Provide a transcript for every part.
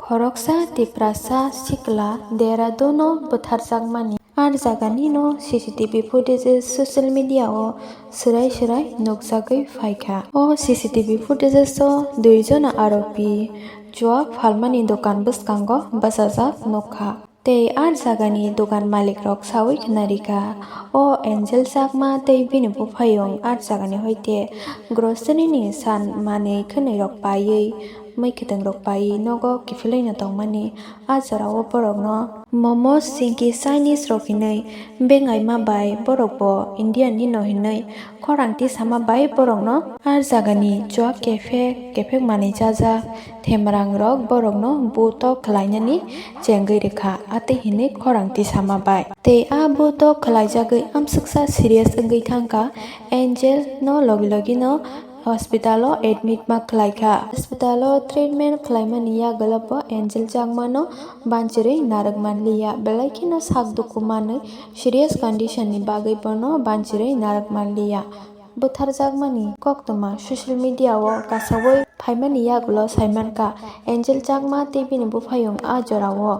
खरकसा Tiprasa सिकला देहरादूनो बुथारजागमानि are जागानि न CCTV footages social media ओ सोराय नुकजागै फायखा ओ CCTV footages ओ दुइजन आरोपी जुआ फालमानि दुकान बसकांगो बसाजाक नुखा तै आर जागानि दुकान मालिक रक सावै खनारिका ओ एंजेल जागमा तै बिनि बुफायं आर जागानि होइते ग्रोसरीनि सान मानै खनै रक पायै मैखिदों रक पायै नगो किफिलैनो दंमानि आजाराव बरगनो मोमो सिंकी चाइनीज रकिनै बेंगाय मा बाय बरगबो इंडियन नि नहिनै खरांति सामा बाय बरगनो आर जागानि जुआ केफे मानै जाजा थेमरां रक बरगनो बुतो खलायनानि जेंगै रेखा आते हिनै खरांति सामा बाय ते आ बुतो खलायजागै आमसुकसा सीरियस अंगै थांका एंजेल न लगी न हॉस्पिटलो एडमिट मा खलायखा हॉस्पिटलो ट्रीटमेंट खलायमानि या गलबो एंजेल जागमानो बानचिरै नारगमान लिया बेलायखिनो साक दुखु मानै सीरियस कंडीशन नि बागै बनो बानचिरै नारगमान लिया बुथार जागमानि कक्तमा सोशल मीडिया ओ कासावै फाइमानि यागुलो साइमानका एंजेल जागमा टीवी बुफायं आजरावो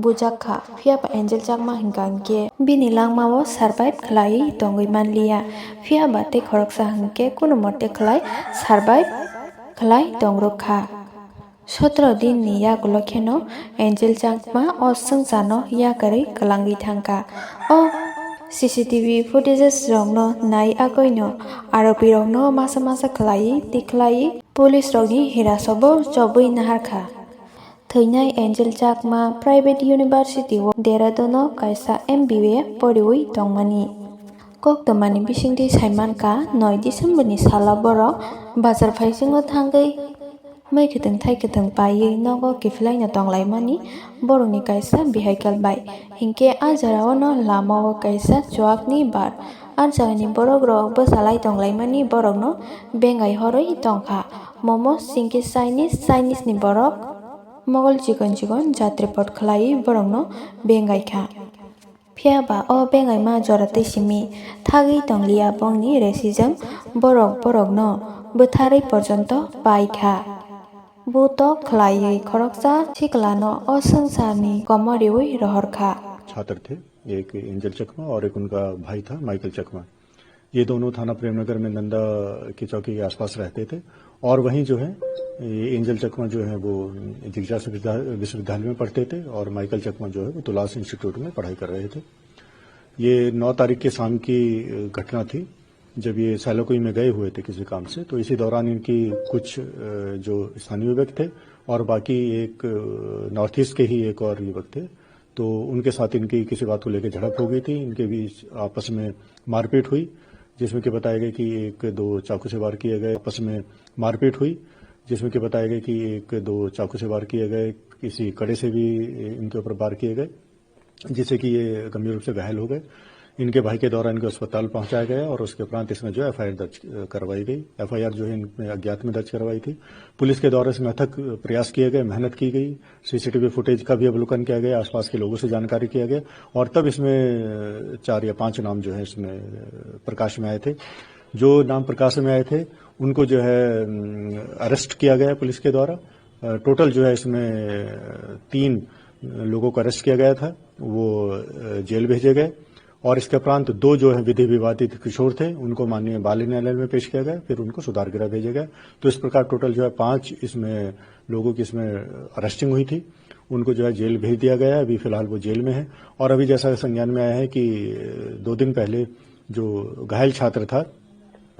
बुजाखा फियाबा एंजेल जागमा हिंगांके बिनि लांमावो सारभाइव खलायै दंगै मानलिया फियाबा ते खरकसा हंके कुनु मते खलाय सारभाइव खलाय दंग्रोखा 17 दिन नि यागुलो खेनो एंजेल जागमा ओ संजानो यागरै कलांगै थांका ओ सीसीटीवी फुटेजेस रंगनो नाय आगैनो आरोपी रंगनो मासा खलायै तिखलायै पुलिस रंगनि हिरासबो जबै नाहारखा थैनाय एंजेल जागमा प्राइवेट यूनिवर्सिटी ओ देहरादूनो कायसा MBA पढ़िवै दंमानि कक्तमानि बिसिंथि साइमानका 9 दिसेम्बरनि साला बर बाजार फाइजोंनो थांगै मैखिदों थाइखिदों पायै नगो किफिलायनो दंलायमानि बरनि कायसा बिहायकेल बाय हिंके आजारावनो लामावो कायसा जुआकनि बार आजागानि बरग रग बसालाय दंलायमानि बरगनो बेंगाय हरै दंखा मोमो सिंकी चाइनीज नि बरग मोगल चिकन जात्रिपट खलायै बरगनो बेंगायखा फियाबा ओ बेंगाय मा जरातै सिमी थागै दंलिया बंनि रेसिजों बरगनो बुथारै पर्यन्त पायखा बुतो खलायै खरकसा सिकलानो असंसारनि कमरिवै रहरखा छात्र थे एक एंजल चकमा और एक उनका भाई था माइकल चकमा ये दोनों थाना प्रेमनगर में नंदा की चौकी के आसपास रहते थे और वहीं जो है एंजल चकमा जो है वो जिज्ञासा विश्वविद्यालय में पढ़ते थे और माइकल चकमा जो है वो तुलास इंस्टीट्यूट में पढ़ाई कर रहे थे। ये 9 तारीख के शाम की घटना थी जब ये सैलोकोई में गए हुए थे किसी काम से, तो इसी दौरान इनकी कुछ जो स्थानीय युवक थे और बाकी एक नॉर्थ ईस्ट के ही एक और युवक थे, तो उनके साथ इनकी किसी बात को लेकर झड़प हो गई थी। इनके बीच आपस में मारपीट हुई जिसमें कि बताया गया कि 1-2 चाकू से वार किए गए। आपस में मारपीट हुई जिसमें कि बताया गया कि 1-2 चाकू से वार किए गए, किसी कड़े से भी इनके ऊपर वार किए गए जिससे कि ये गंभीर रूप से घायल हो गए। इनके भाई के द्वारा इनको अस्पताल पहुंचाया गया और उसके उपरांत इसमें जो FIR दर्ज करवाई गई। FIR जो है इनमें अज्ञात में दर्ज करवाई थी। पुलिस के द्वारा इसमें अथक प्रयास किए गए, मेहनत की गई, सीसीटीवी फुटेज का भी अवलोकन किया गया, आसपास के लोगों से जानकारी किया गया और तब इसमें 4 या 5 नाम जो है इसमें प्रकाश में आए थे। जो नाम प्रकाश में आए थे उनको जो है अरेस्ट किया गया पुलिस के द्वारा। टोटल जो है इसमें 3 लोगों को अरेस्ट किया गया था, वो जेल भेजे गए और इसके उपरांत 2 जो है विधि विवादित किशोर थे उनको माननीय बाल न्यायालय में पेश किया गया, फिर उनको सुधार गृह भेजा गया। तो इस प्रकार टोटल जो है 5 इसमें लोगों की इसमें अरेस्टिंग हुई थी, उनको जो है जेल भेज दिया गया है। अभी फिलहाल वो जेल में है और अभी जैसा संज्ञान में आया है कि 2 दिन पहले जो घायल छात्र था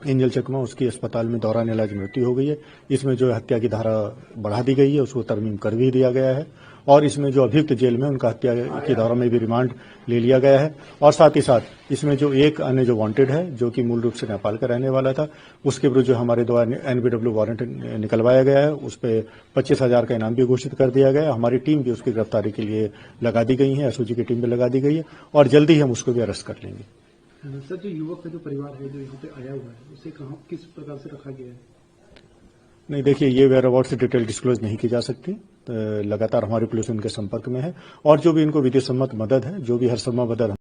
एंजल चकमा, उसकी अस्पताल में दौरान इलाज मृत्यु हो गई है। इसमें जो हत्या की धारा बढ़ा दी गई है, उसको तरमीम कर भी दिया गया है और इसमें जो अभियुक्त जेल में उनका हत्या की धारा में भी रिमांड ले लिया गया है और साथ ही साथ इसमें जो एक अन्य जो वांटेड है जो कि मूल रूप से नेपाल का रहने वाला था, उसके विरुद्ध जो हमारे द्वारा NBW वारंट निकलवाया गया है, उस पर 25,000 का इनाम भी घोषित कर दिया गया है। हमारी टीम भी उसकी गिरफ्तारी के लिए लगा दी गई है, SOG की टीम भी लगा दी गई है और जल्दी ही हम उसको भी अरेस्ट कर लेंगे। सर, जो युवक का जो परिवार है जो यहाँ पे आया हुआ है उसे कहाँ किस प्रकार से रखा गया है? नहीं, देखिए ये वेयर अबाउट से डिटेल डिस्क्लोज नहीं की जा सकती। लगातार हमारी पुलिस उनके संपर्क में है और जो भी इनको विधि सम्मत मदद है, जो भी हर संभव मदद